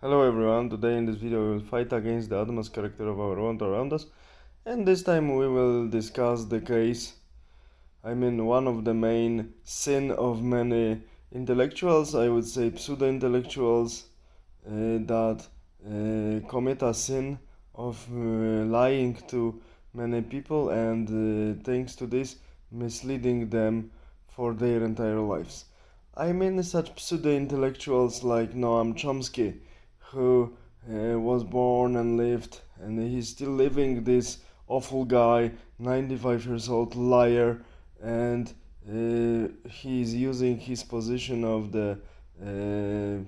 Hello everyone, today in this video we will fight against the utmost character of our world around us, and this time we will discuss the case, one of the main sin of many intellectuals, I would say pseudo-intellectuals, that commit a sin of lying to many people and thanks to this misleading them for their entire lives. Such pseudo-intellectuals like Noam Chomsky, who was born and lived, and he's still living, this awful guy, 95 years old liar, and he's using his position of the uh,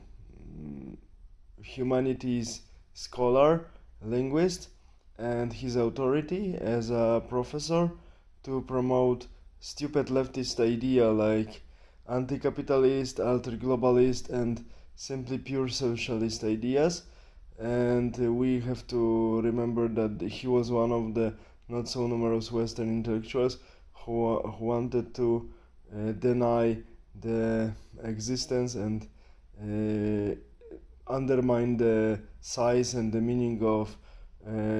humanities scholar, linguist, and his authority as a professor to promote stupid leftist idea like anti-capitalist, alter-globalist, and simply pure socialist ideas. And we have to remember that he was one of the not so numerous Western intellectuals who wanted to deny the existence and uh, undermine the size and the meaning of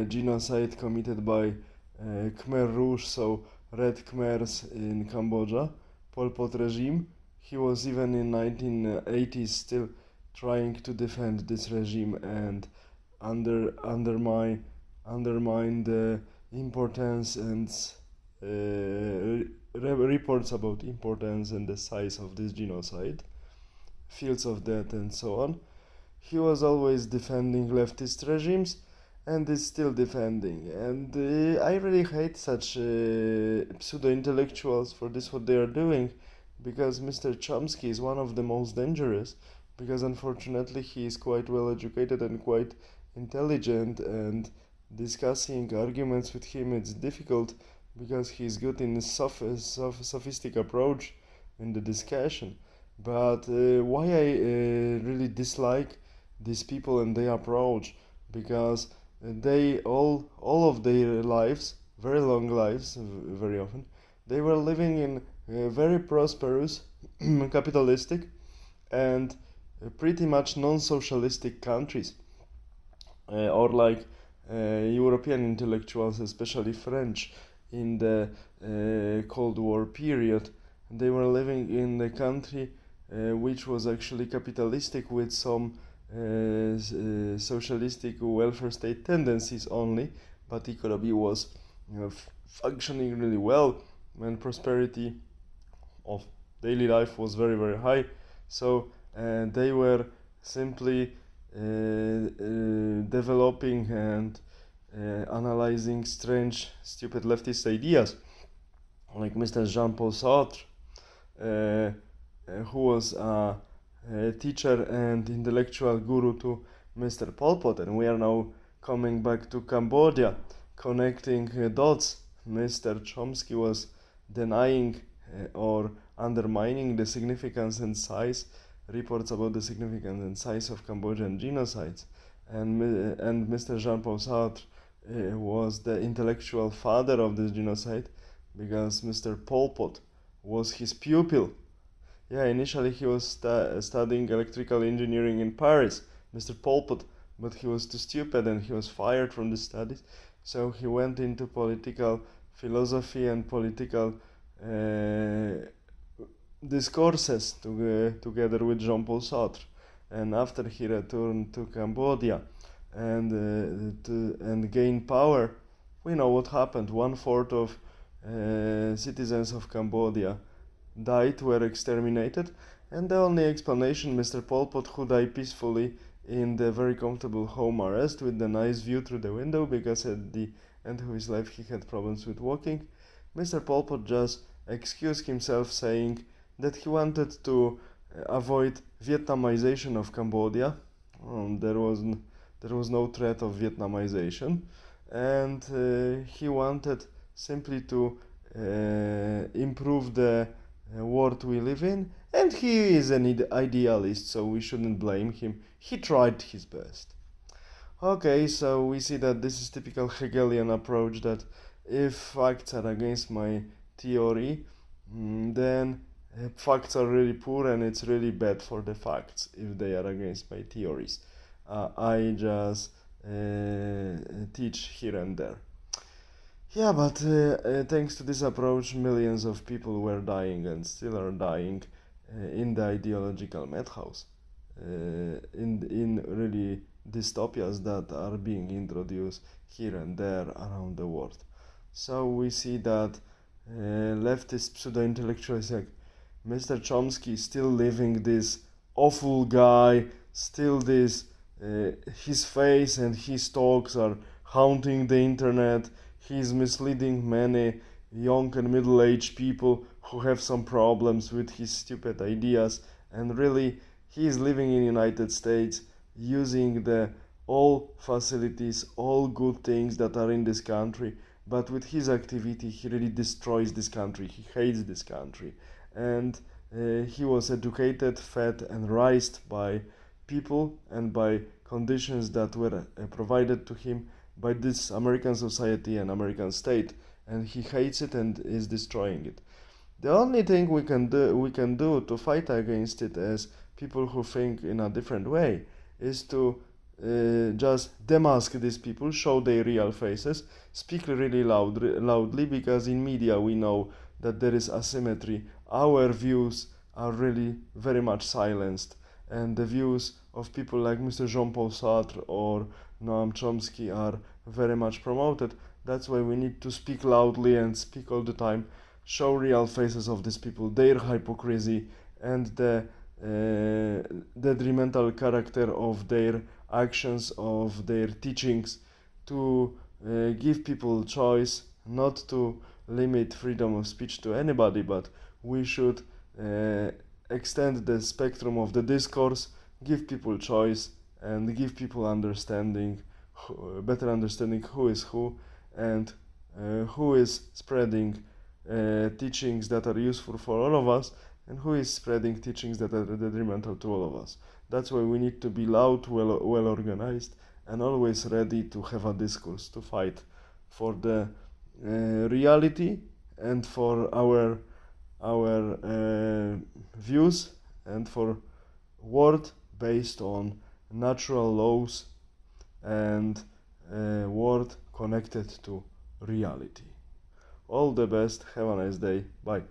genocide committed by Khmer Rouge, so Red Khmers in Cambodia, Pol Pot regime. He was even in 1980s still trying to defend this regime and undermine the importance and reports about importance and the size of this genocide, fields of death and so on. He was always defending leftist regimes and is still defending. And I really hate such pseudo intellectuals for this, what they are doing, because Mr. Chomsky is one of the most dangerous, because unfortunately he is quite well educated and quite intelligent, and discussing arguments with him it's difficult because he's good in sophistic approach in the discussion. But why I really dislike these people and their approach, because they all of their lives, very long lives, very often they were living in very prosperous capitalistic and pretty much non-socialistic countries, or like European intellectuals, especially French, in the Cold War period. They were living in a country which was actually capitalistic with some socialistic welfare state tendencies only, but economy was functioning really well when prosperity of daily life was very very high. So they were simply developing and analyzing strange stupid leftist ideas like Mr. Jean-Paul Sartre, who was a teacher and intellectual guru to Mr. Pol Pot. And we are now coming back to Cambodia, connecting dots. Mr. Chomsky was denying or undermining the significance and size, reports about the significance and size of Cambodian genocides. And Mr. Jean-Paul Sartre was the intellectual father of this genocide, because Mr. Pol Pot was his pupil. Yeah, initially he was studying electrical engineering in Paris, Mr. Pol Pot, but he was too stupid and he was fired from the studies. So he went into political philosophy and political discourses together with Jean-Paul Sartre. And after he returned to Cambodia and gained power, we know what happened. 1/4 of citizens of Cambodia died, were exterminated, and the only explanation, Mr. Pol Pot, who died peacefully in the very comfortable home arrest with the nice view through the window, because at the end of his life he had problems with walking. Mr. Pol Pot just excused himself, saying that he wanted to avoid Vietnamization of Cambodia. There was no threat of Vietnamization, and he wanted simply to improve the world we live in. And he is an idealist, so we shouldn't blame him. He tried his best. Okay, so we see that this is typical Hegelian approach, that if facts are against my theory, then facts are really poor and it's really bad for the facts if they are against my theories. I just teach here and there. Yeah, but thanks to this approach, millions of people were dying and still are dying in the ideological madhouse, in really dystopias that are being introduced here and there around the world. So we see that leftist pseudo-intellectuals like Mr. Chomsky still living this awful guy, still this his face and his talks are haunting the internet. He's misleading many young and middle-aged people who have some problems with his stupid ideas, and really he is living in United States using the all facilities, all good things that are in this country, but with his activity he really destroys this country. He hates this country, and he was educated, fed and raised by people and by conditions that were provided to him by this American society and American state, and he hates it and is destroying it. The only thing we can do to fight against it as people who think in a different way is to just demask these people, show their real faces, speak really loudly, because in media we know that there is asymmetry. Our views are really very much silenced, and the views of people like Mr. Jean-Paul Sartre or Noam Chomsky are very much promoted. That's why we need to speak loudly and speak all the time, show real faces of these people, their hypocrisy, and the detrimental character of their actions, of their teachings, to give people choice, not to limit freedom of speech to anybody, but we should extend the spectrum of the discourse, give people choice, and give people understanding, better understanding who is who, and who is spreading teachings that are useful for all of us, and who is spreading teachings that are detrimental to all of us. That's why we need to be loud, well organized, and always ready to have a discourse, to fight for the reality and for our views, and for world based on natural laws, and world connected to reality. All the best, have a nice day, bye.